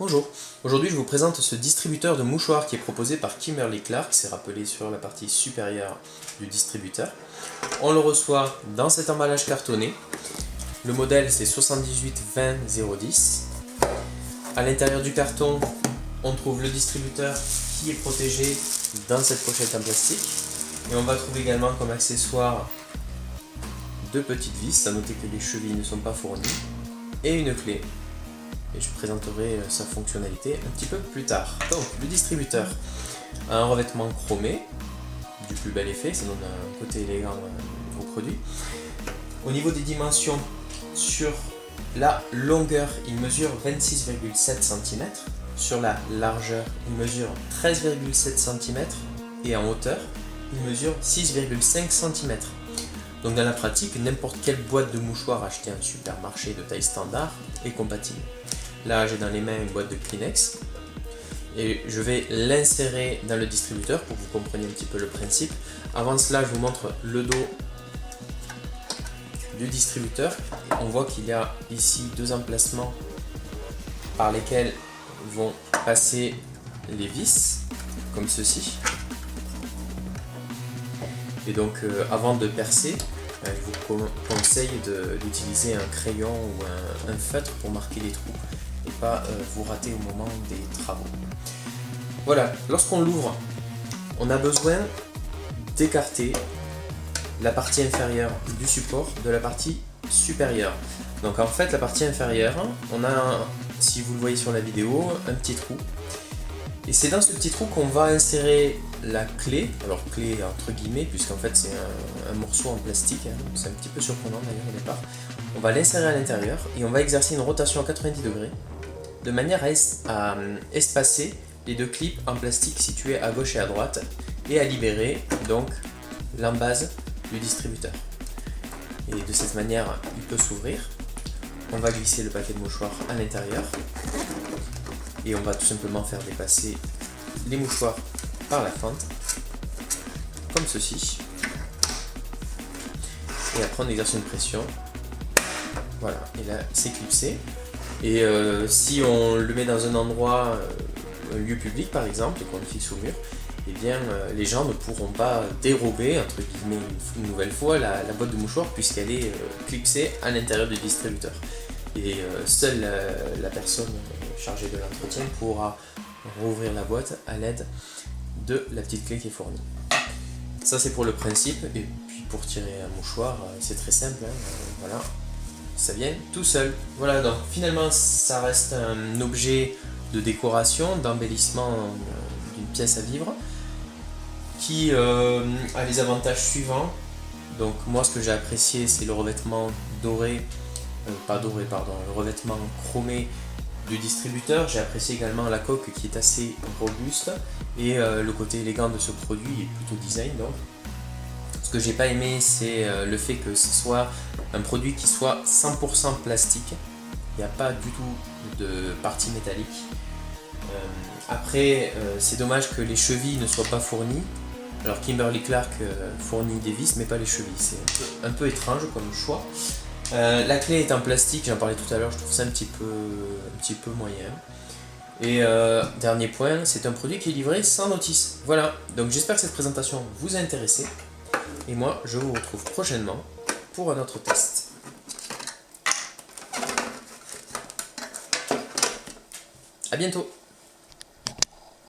Bonjour, aujourd'hui je vous présente ce distributeur de mouchoirs qui est proposé par Kimberly-Clark, c'est rappelé sur la partie supérieure du distributeur. On le reçoit dans cet emballage cartonné, le modèle c'est 78-20-010. À l'intérieur du carton, on trouve le distributeur qui est protégé dans cette pochette en plastique. Et on va trouver également comme accessoire deux petites vis, à noter que les chevilles ne sont pas fournies, et une clé. Et je présenterai sa fonctionnalité un petit peu plus tard. Donc, le distributeur a un revêtement chromé, du plus bel effet, ça donne un côté élégant au produit. Au niveau des dimensions, sur la longueur, il mesure 26,7 cm. Sur la largeur, il mesure 13,7 cm. Et en hauteur, il mesure 6,5 cm. Donc dans la pratique, n'importe quelle boîte de mouchoirs achetée en supermarché de taille standard est compatible. Là, j'ai dans les mains une boîte de Kleenex et je vais l'insérer dans le distributeur pour que vous compreniez un petit peu le principe. Avant cela, je vous montre le dos du distributeur. On voit qu'il y a ici deux emplacements par lesquels vont passer les vis, comme ceci. Et donc avant de percer, je vous conseille d'utiliser un crayon ou un feutre pour marquer les trous et pas vous rater au moment des travaux. Voilà, lorsqu'on l'ouvre, on a besoin d'écarter la partie inférieure du support de la partie supérieure. Donc en fait la partie inférieure, on a, si vous le voyez sur la vidéo, un petit trou. Et c'est dans ce petit trou qu'on va insérer la clé, alors clé entre guillemets, puisqu'en fait c'est un morceau en plastique, c'est un petit peu surprenant d'ailleurs au départ. On va l'insérer à l'intérieur et on va exercer une rotation à 90 degrés, de manière à espacer les deux clips en plastique situés à gauche et à droite, et à libérer donc l'embase du distributeur. Et de cette manière, il peut s'ouvrir. On va glisser le paquet de mouchoirs à l'intérieur. Et on va tout simplement faire dépasser les mouchoirs par la fente, comme ceci. Et après on exerce une pression. Voilà, et là c'est clipsé. Et si on le met dans un endroit, un lieu public par exemple, et qu'on le fixe au mur, eh bien les gens ne pourront pas dérober, entre guillemets, une nouvelle fois la boîte de mouchoirs puisqu'elle est clipsée à l'intérieur du distributeur. Et seule la personne chargée de l'entretien pourra rouvrir la boîte à l'aide de la petite clé qui est fournie. Ça c'est pour le principe, et puis pour tirer un mouchoir c'est très simple, voilà, ça vient tout seul. Voilà, donc finalement ça reste un objet de décoration, d'embellissement d'une pièce à vivre qui a les avantages suivants. Donc moi ce que j'ai apprécié c'est le revêtement doré, le revêtement chromé du distributeur. J'ai apprécié également la coque qui est assez robuste et le côté élégant de ce produit est plutôt design. Donc ce que j'ai pas aimé c'est le fait que ce soit un produit qui soit 100% plastique. Il n'y a pas du tout de partie métallique. Après c'est dommage que les chevilles ne soient pas fournies. Alors Kimberly-Clark fournit des vis mais pas les chevilles, c'est un peu étrange comme choix. La clé est en plastique, j'en parlais tout à l'heure, je trouve ça un petit peu moyen. Et dernier point, c'est un produit qui est livré sans notice. Voilà, donc j'espère que cette présentation vous a intéressé. Et moi, je vous retrouve prochainement pour un autre test. A bientôt!